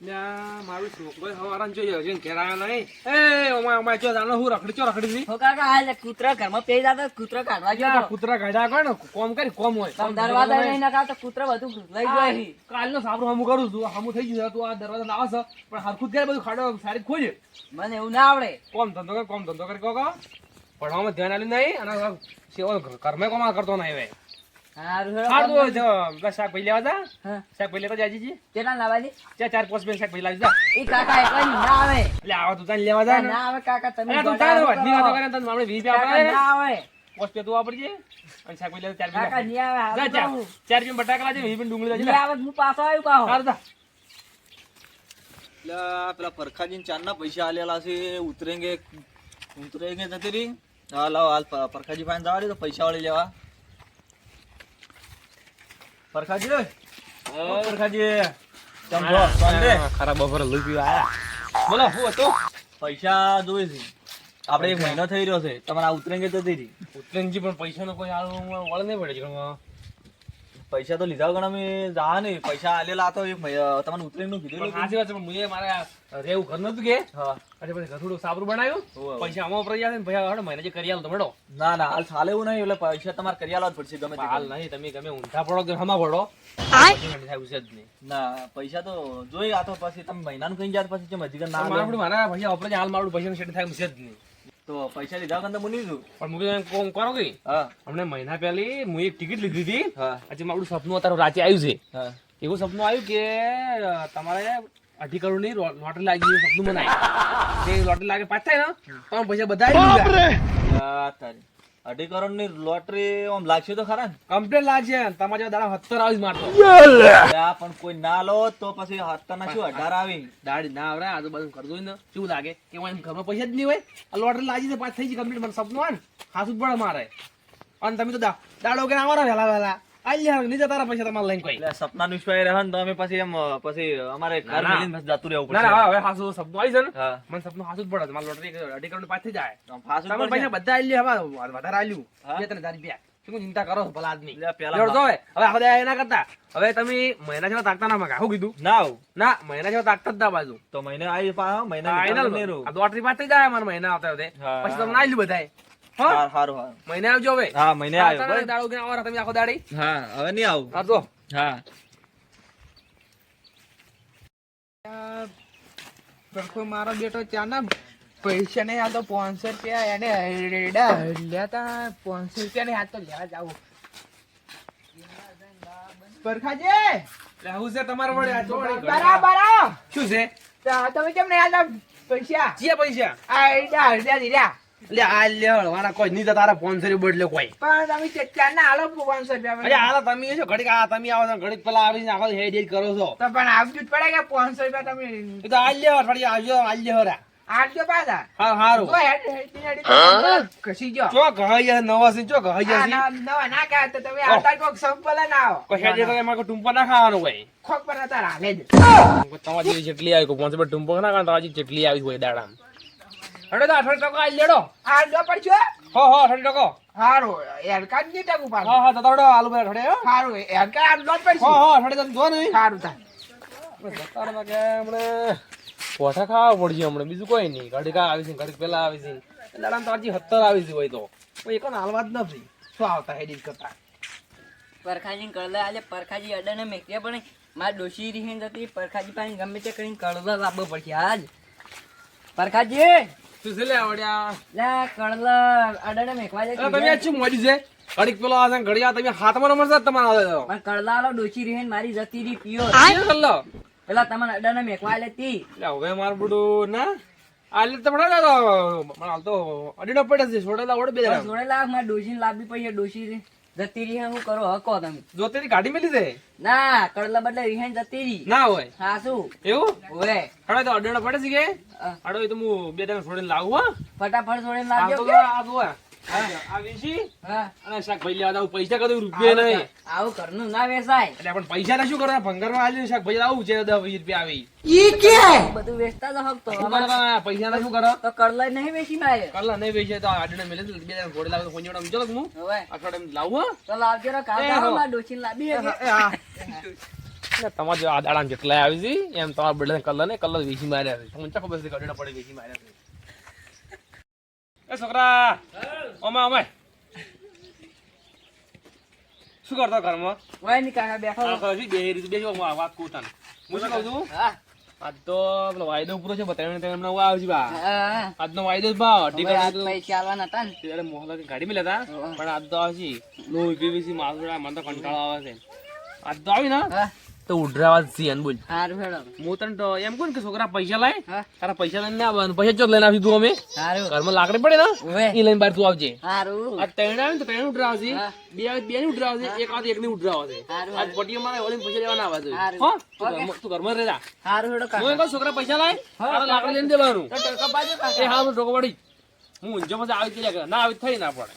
મારું છોકરો હવારાન જોઈએ છે ઘેર આવ્યો નહીં. એ ઓમાં ચો જાનો હું રખડી હતી. હો કાકા હાલ કૂતરા ઘરમાં પેઈ જાતો કૂતરા કાઢવા ગયો તો. કૂતરા કાઢ્યા કોઈ ને કોમ કરી કોમ હોય. તમે દરવાજા નહીં નખાવ તો કૂતરા બધું લઈ જાય છે. કાલનો સાબરો હમું કરું છું હમું થઈ ગયું તું આ દરવાજા લાવે છે પણ હરખું કરે બધું ખાડો સારી ખોજે. મને એવું ના આવડે. કોમ ધંધો કરી કહો ભણવામાં ધ્યાન આલ્યું નહીં અને સેવા ઘરમાં કોમ કરતો નહીં હવે. હારું શાક ભાઈ લેવા જા. હા શાક ભાઈ લેતા જાજી કેટલા લાવવાની? 4-5 બેન શાક ભાઈ લાવી જા. ઈ કાકા એકલા ના આવે. એટલે આવા તું તાન લેવા જા ને. ના આવે કાકા તમે. અરે તું તાન વાત ની વાતો કરે તને આપણે 20 કાકા આપડે ના આવે. પોસ્ટ પે તું વાપરજે અને શાક ભાઈ લેતા 4 કાકા બેન નહીં આવે. જા હારું 4 બેન બટાકા લાજે 20 બેન ડુંગળી નહીં લાજે. આવે હું પાછો આવ્યો પાહો. હાર જા. પેલા પરખાજી ચારના પૈસા આલેલા છે ઉતરેંગે જતી રહી. હા લાવ હાલ પરખાજી પાસે જવા દે તો પૈસા વાળી લેવા. પરખાજી પરખાજી કેમ છો? શાંતિ? ખરાબ બપોરે લઈ પીવા આયા. બોલો શું હતું? પૈસા જોઈએ છે આપણે 1 મહિનો થઈ રહ્યો છે તમારા ઉતરેંગે જતી રહી. ઉત્તરજી પણ પૈસાનો કોઈ હાલ વળ નહીં પડે છે. પૈસા તો લીધા ગણા મેં જા નહીં પૈસા આલેલા તો તમને ઉતરેંગ નું કીધેલું. સાચી વાત છે પણ મુએ મારે રેવું ઘર નતું કે હા એટલે પછી થોડું સાબરું બનાવ્યું પૈસા આમાં વપરાઈ જાય ને પૈસા હડો મહિને જે કરી આલો તો મેડો. ના ના હાલ ચાલે એવું નહીં એટલે પૈસા તમારે કરી આલવા જ પડશે ગમે તે હાલ નહીં તમે ગમે ઊંધા પડો કે હમા પડો થાય છે જ નહીં. ના પૈસા તો જોઈ આ તો પછી તમે મહિનાનું કઈ જાત પછી જેમ હજી ના મારું મારા પૈસા વપરાય હાલ મારું પૈસા સેટ થાય છે જ નહીં. તો પૈસા લીધા કરતા મુની દીધું. પણ મુકે કોમ કરો કે હા હમણે મહિના પહેલી હું એક ટિકિટ લીધી હતી. હા આજે મારું સપનું અત્યારે રાતે આવ્યું છે. હા એવું સપનું આવ્યું કે તમારે 2.5 કરોડની લોટરી લાગી એવું સપનું મને આવ્યું. તે લોટરી લાગે પાસ થાય ને તો પૈસા બધા આવી ગયા. તારી 2.5 કરોડ ની લોટરી આમ લાગશે તો ખરા ને. કમ્પ્લેટ લાગશે તમારા જેવા દાડા 70 આવી મારતો. આ પણ કોઈ ના લો તો પછી 17 ના શું 18 આવી દાડી ના આવડે આજુબાજુ કરજો ને શું લાગે કે હું ઘરમાં પૈસા જ નહીં હોય આ લોટરી લાગી છે પાસ થઈ ગઈ કમ્પ્લીટ મને સપનું હોય ને ખાસું જ પડે મારે. અને તમે તો દાડો કે આવવાના વહેલા આલ્યા નહીં જતા પૈસા તમારે લઈને કોઈ. એટલે સપના નું વિશ્વાસ રહે ને તો અમે પછી એમ પછી અમારે ઘર ના. મેલીને પછી જતું રહેવું ના પડશે. ના હવે હાસું સપનું આવી છે ને હા મને સપનું હાસું જ પડે મારે લોટરી 2.5 કરોડ પાસ થઈ જાય. આમ ફાસું તમે પડશે. પૈસા બધા આલ્યા હવે વધારે આલ્યું હા? 2-3 હજાર રૂપિયા શું ચિંતા કરો છો ભલા આદમી. એટલે પેલા જોડજો હવે આખો દે ના કરતા હવે તમે મહિના જેવા તાકતા ના મગા શું કીધું ના આવું ના મહિના જેવા તાકતા જ દા બાજુ તો મહિને આવી પા મહિને ફાઇનલ આ લોટરી પાસ થઈ જાય મારા મહિના આવતા હવે હા. પછી તમને આલ્યું બધાય હો સારું સારું મહિને આવજો હવે હા મહિને આવ્યો તારે બસ. દાડો કે આવરા તમે આખો દાડી હા હવે નહીં આવું આ જો હા પરખો મારો બેટો ચાના પૈસા નહીં આ તો 500 રૂપિયા એને રેડા લેતા 500 રૂપિયા નહીં આ તો લેવા જાવ પરખાજી એટલે હું છે તમારા વડે આ ચોળી ઘડી. બરાબર આવો. શું છે તમે કેમ નહીં આલતા પૈસા જે પૈસા આ રેડા હળદ્યા દીધા એટલે આ લે વાળા કોઈ નહીં તો તારા 500 બદલે કોઈ પણ તમે ચાના આલો 500 અરે રૂપિયા હાલો તમે છો ઘડીક આ તમે આવો છો ઘડીક પેલા આવીને આખો હેડ હેડ કરો છો તો પણ આવવું જ પડે કે 500 રૂપિયા તમે એ તો આલ્યો અઠવાડિયે આવજો આલ્યો હરા આટલો પાછા હા હારું જો હેડ કસી ગયો ચો કહ્યા નવા છે ચો આ કહ્યા નવા ના કહે તો તમે આટા કોક સંપલ ના આવો કોઈ હેડ હેડ એમાં કોઈ ટુંપો ના ખાવાનું હોય ખોક પર નતા રાલે જ તમારી જેટલી આવી કોઈ 500 ટુંપો ના ખાવાનું તમારી જેટલી આવી હોય દાડામ હડો તો 18 ટકા આલ્યો આ લો પડશે હો હો 18 ટકો હારું એરકાડ ની ટકુ પાછું હા હા તો તોડો આલુ બે ઠડે હો હારું એરકાડ આ લો પડશે હો હો ઠડે તમે જો નહીં હારું તા જતારમાં કે હમણે પોઠા ખાવા પડશે હમણે બીજું કોઈ નહીં ઘડીક આવી છે ઘડીક પેલા આવી છે એટલે આમ તો હજી 70 આવી છે હોય તો કોઈ એકનો હાલવા જ નથી શું આવતા હેડિંગ કરતા પરખાજી કળલા આલે પરખાજી અડને મેક્યા પણ માર ડોશી રીહીન જતી પરખાજી પાસે ગમે તે કરીને કળલા લાવવો પડશે આજ પરખાજી શું છે લે આવડ્યા લે કળલા અડને મેકવા અરે જાય તમે આ શું મોડી છે ઘડીક પેલો આ ઘડી આ તમે હાથમાં નંબર છે તમારા પણ કળલા આલો ડોશી રીહીન મારી જતી રી પિયો કર લો પેલા તમને અડને મેકવા લેતી એટલે હવે માર બુડું ના આલે તો પડે તો મને હાલ તો અડીનો પડે છે છોડેલા ઓડ બે જણા જોડે લાખ માર ડોશીને લાવવી પડી ડોશી જતી રહી હું કરો હકો તમે જોતેની ગાડી મેલી છે ના કળલા બદલે રીહીન જતી રહી ના હોય હા શું એવું ઓએ હડે તો અડીનો પડે છે કે હડો એ તો હું બે જણા છોડીને લાવું હો ફટાફટ જોડે આ લાવજો તો કે આ જો આ વિશી હા અને શાકભાજી લેવા જાવ પૈસા કદું રૂપિયા નહીં આવું ઘરનું ના વેચાય એટલે પણ પૈસા ના શું કરવા ભંગારમાં આલ્યું શાકભાજી લાવું છે 10-20 રૂપિયા આવી બધું વેચતા તો હક તો શું કરવાના? પૈસા ના શું કરો તો કળલા નહીં વેચી મારે કલ્લા નહીં વેચે તો આડીને મેલે બે જણા ઘોડે લાવે તો કોઈ જોડે સમજો હું હવે અઠવાડિયે લાવું હો તો લાવજો રે કાકા એ હો. માર ડોશીને લાવી હે કે? એ હા ને તમારે જો આ દાડા જેટલા આવી છે એમ તમારા બધાને કલર વેચી માર્યા છે તમને ચા ખબર છે ગડેડા પડે વેચી માર્યા છે એ છોકરા ઓમાં શું કરતો ઘરમાં વાય ની કાકા બેઠો વાત કહું તને હું શું કહું છું હા આજ તો પેલો વાયદો પૂરો છે બતાવીને તમે હમણાં આવશે બા હા આજનો વાયદો જ ભાવ હવે આજ પૈસા આલવાના હતા ને ત્યારે મોહલ્લા ગાડી મેં લેતા પણ આજ તો આવશે લોહી પીવીસી મારું મને તો કંટાળો આવે છે આજ તો આવી ને હા તો ઉડરાવા જ છે અન બોલ સારું હેડો હું તને તો એમ કહું ને કે છોકરા પૈસા લાય હા તારા પૈસા લઈને ના આવવાનું પૈસા ચોક લઈને આવી તું અમે સારું ઘરમાં લાકડી પડે ને ઓવે એ લઈને બહાર તું આવજે સારું આ ત્રણ આવે ને તો ત્રણ ઉડરાવશે હા. બે આવે બે ની ઉડરાવશે એક આવે એક ની ઉડરાવશે સારું આજ પટીઓ મારે ઓલી પૈસા લેવા ના આવે જોઈએ સારું. હો ઓકે. તું ઘરમાં રહે જા સારું હેડો હું કાકા એમ કહું છોકરા પૈસા લાય હા. તારા લાકડી લઈને દેવાનું તો ટકા બાજુ એ કાકા હા હું ટોકો પડી હું ઊંઝો પછી આવી જ ના આવી થઈ ના પડે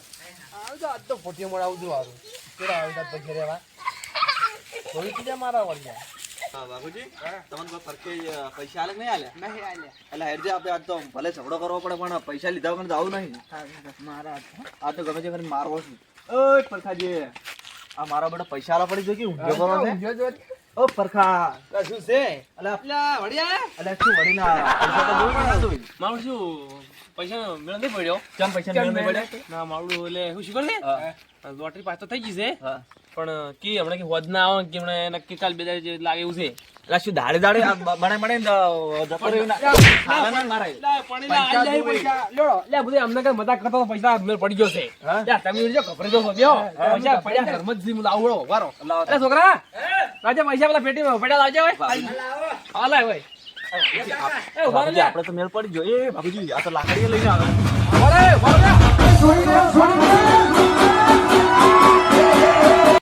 આવજો આજ તો ફોટીઓ મળાવું છું હારું કેરા આવતા પૈસા લેવા થોડી કીધા મારા વળ્યા હા બાપુજી તમને કોઈ પરખે પૈસા આલે કે નહીં આલ્યા નહીં આલ્યા એટલે હેરજે આપણે આજ તો ભલે ઝઘડો કરવો પડે પણ પૈસા લીધા વગર આવું નહીં મારા આ તો ગમે તે કરીને મારવો છું ઓય પરખાજી આ મારા બેટા પૈસા આલા પડી જોઈ કે ઊંધો કરો છે જો જો ઓ પરખા શું છે અલા પેલા વડિયા અલા શું વડીના પૈસા તો જોઈ ના જોઈ મારું શું પૈસા મેળ નહીં પડ્યો કેમ પૈસા કેમ મેળવે મેળવે? પડે ના મારું એટલે શું શું કરે હા લોટરી પાસ તો થઈ ગઈ છે હા પણ કે હમણાં કે હોદ ના આવે કે હમણાં નક્કી કાલ બે દાડે જે લાગે એવું છે અલા શું દાડે દાડે આ બને બને જતો રહ્યો ના ખાવા ના મારાય પૈસા દે પૈસા લેડો લે બધે અમને કઈ મજાક કરતો તો પૈસા મેળ પડી ગયો છે હા? યાર તમે જો કપરે જો બેહો પૈસા પડ્યા ઘરમાં જ જીમ લાવડો વારો લાવો. એ છોકરા રાજા પૈસા પેલા પેટીમાં પડ્યા લાવજે ભાઈ હા લાય ભાઈ એ ઉભા બાપુજી, રહે આપણે તો મેળ પડી ગયો એ બાબુજી આ તો લાકડીએ લઈને આવે ઉભા રહે